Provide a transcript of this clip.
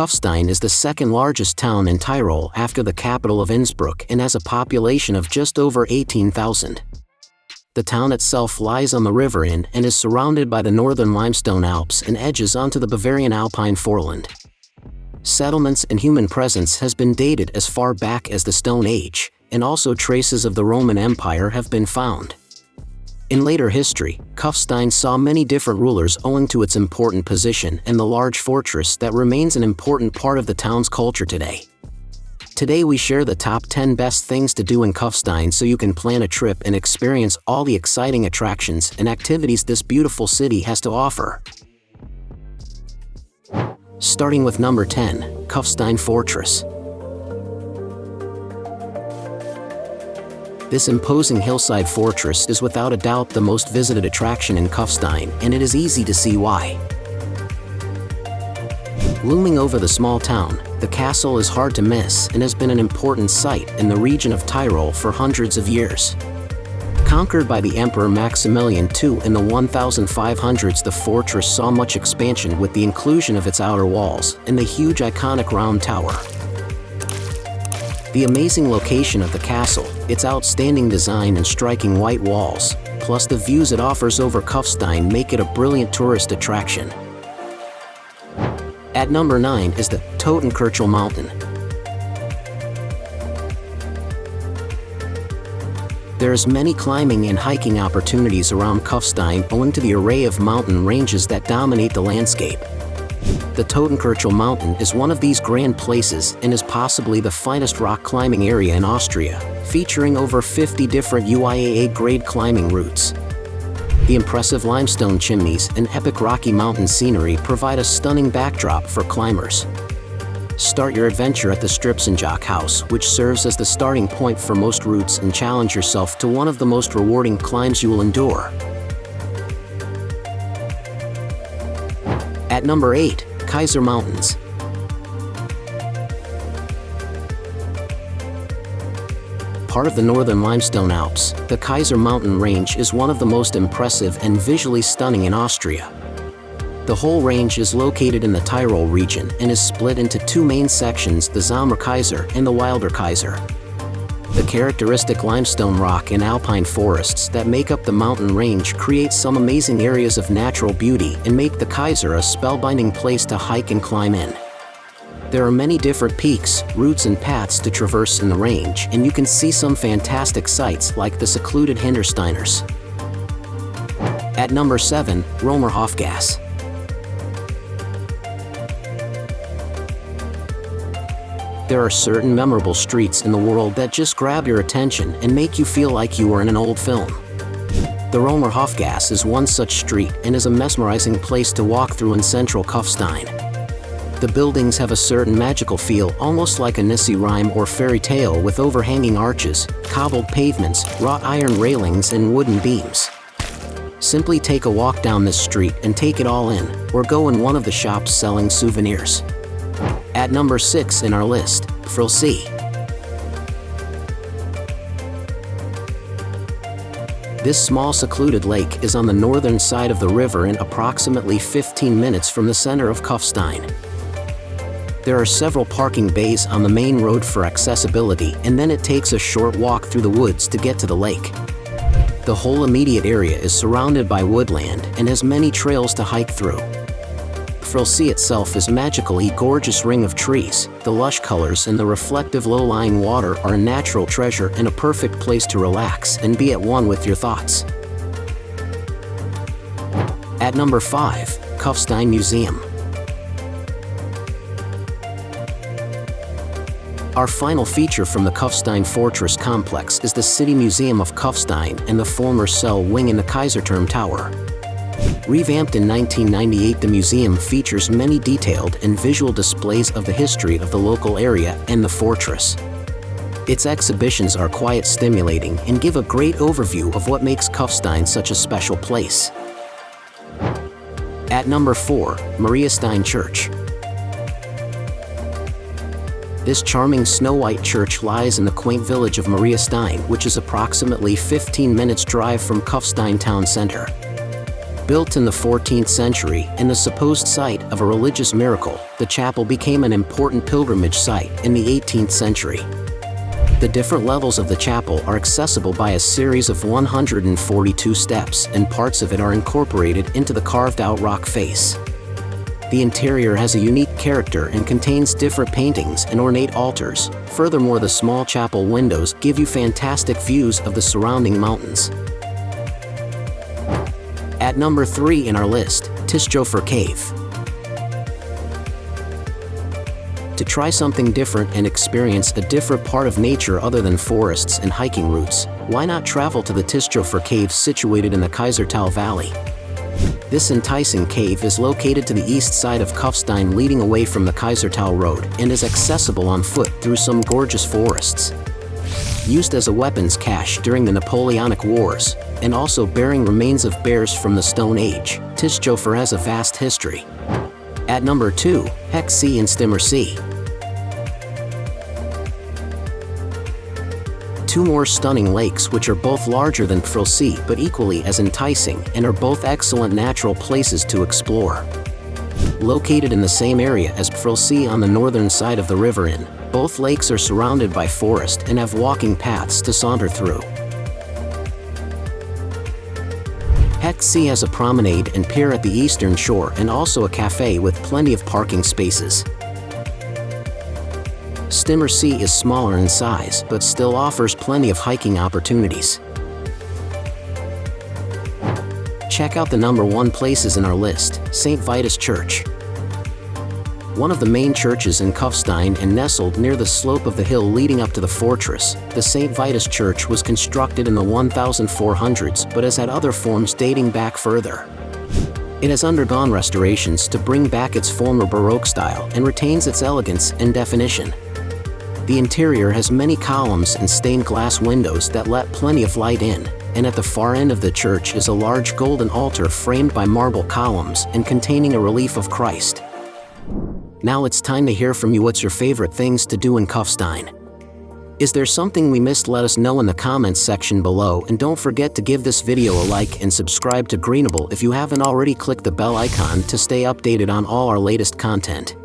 Kufstein is the second largest town in Tyrol after the capital of Innsbruck and has a population of just over 18,000. The town itself lies on the river Inn and is surrounded by the northern limestone Alps and edges onto the Bavarian Alpine foreland. Settlements and human presence has been dated as far back as the Stone Age, and also traces of the Roman Empire have been found. In later history, Kufstein saw many different rulers owing to its important position and the large fortress that remains an important part of the town's culture today. Today we share the top 10 best things to do in Kufstein so you can plan a trip and experience all the exciting attractions and activities this beautiful city has to offer. Starting with number 10, Kufstein Fortress. This imposing hillside fortress is without a doubt the most visited attraction in Kufstein, and it is easy to see why. Looming over the small town, the castle is hard to miss and has been an important site in the region of Tyrol for hundreds of years. Conquered by the Emperor Maximilian II in the 1500s, the fortress saw much expansion with the inclusion of its outer walls and the huge iconic round tower. The amazing location of the castle, its outstanding design and striking white walls, plus the views it offers over Kufstein make it a brilliant tourist attraction. At number 9 is the Totenkirchl Mountain. There's many climbing and hiking opportunities around Kufstein owing to the array of mountain ranges that dominate the landscape. The Totenkirchl Mountain is one of these grand places and is possibly the finest rock climbing area in Austria, featuring over 50 different UIAA-grade climbing routes. The impressive limestone chimneys and epic rocky mountain scenery provide a stunning backdrop for climbers. Start your adventure at the Stripsenjoch House, which serves as the starting point for most routes, and challenge yourself to one of the most rewarding climbs you will endure. At number 8, Kaiser Mountains. Part of the northern limestone Alps, the Kaiser Mountain range is one of the most impressive and visually stunning in Austria. The whole range is located in the Tyrol region and is split into two main sections, the Sommerkaiser and the Wilder Kaiser. The characteristic limestone rock and alpine forests that make up the mountain range create some amazing areas of natural beauty and make the Kaiser a spellbinding place to hike and climb in. There are many different peaks, routes and paths to traverse in the range, and you can see some fantastic sights like the secluded Hintersteiners. At number 7, Romerhofgasse. There are certain memorable streets in the world that just grab your attention and make you feel like you are in an old film. The Romerhofgasse is one such street and is a mesmerizing place to walk through in central Kufstein. The buildings have a certain magical feel, almost like a Nissi rhyme or fairy tale, with overhanging arches, cobbled pavements, wrought iron railings and wooden beams. Simply take a walk down this street and take it all in, or go in one of the shops selling souvenirs. At number 6 in our list, Pfrillsee. This small secluded lake is on the northern side of the river and approximately 15 minutes from the center of Kufstein. There are several parking bays on the main road for accessibility, and then it takes a short walk through the woods to get to the lake. The whole immediate area is surrounded by woodland and has many trails to hike through. Pfrillsee itself is a magically gorgeous ring of trees. The lush colors and the reflective low-lying water are a natural treasure and a perfect place to relax and be at one with your thoughts. At number 5, Kufstein Museum. Our final feature from the Kufstein Fortress complex is the City Museum of Kufstein and the former cell wing in the Kaiserturm Tower. Revamped in 1998, the museum features many detailed and visual displays of the history of the local area and the fortress. Its exhibitions are quite stimulating and give a great overview of what makes Kufstein such a special place. At number 4, Mariastein Church. This charming snow-white church lies in the quaint village of Mariastein, which is approximately 15 minutes drive from Kufstein town center. Built in the 14th century and the supposed site of a religious miracle, the chapel became an important pilgrimage site in the 18th century. The different levels of the chapel are accessible by a series of 142 steps, and parts of it are incorporated into the carved-out rock face. The interior has a unique character and contains different paintings and ornate altars. Furthermore, the small chapel windows give you fantastic views of the surrounding mountains. At number 3 in our list, Tischofer Cave. To try something different and experience a different part of nature other than forests and hiking routes, why not travel to the Tischofer Cave situated in the Kaisertal Valley? This enticing cave is located to the east side of Kufstein, leading away from the Kaisertal Road, and is accessible on foot through some gorgeous forests. Used as a weapons cache during the Napoleonic Wars, and also bearing remains of bears from the Stone Age, Tischofer has a vast history. At number 2, Hechtsee Stimmersee. Two more stunning lakes which are both larger than Pfrillsee but equally as enticing, and are both excellent natural places to explore. Located in the same area as Pfrillsee on the northern side of the river Inn, both lakes are surrounded by forest and have walking paths to saunter through. Hechtsee has a promenade and pier at the eastern shore, and also a cafe with plenty of parking spaces. Stimmersee is smaller in size, but still offers plenty of hiking opportunities. Check out the number 1 places in our list, St. Vitus Church. One of the main churches in Kufstein and nestled near the slope of the hill leading up to the fortress, the St. Vitus Church was constructed in the 1400s but has had other forms dating back further. It has undergone restorations to bring back its former Baroque style and retains its elegance and definition. The interior has many columns and stained glass windows that let plenty of light in, and at the far end of the church is a large golden altar framed by marble columns and containing a relief of Christ. Now it's time to hear from you. What's your favorite things to do in Kufstein? Is there something we missed? Let us know in the comments section below, and don't forget to give this video a like and subscribe to Greenable if you haven't already. Click the bell icon to stay updated on all our latest content.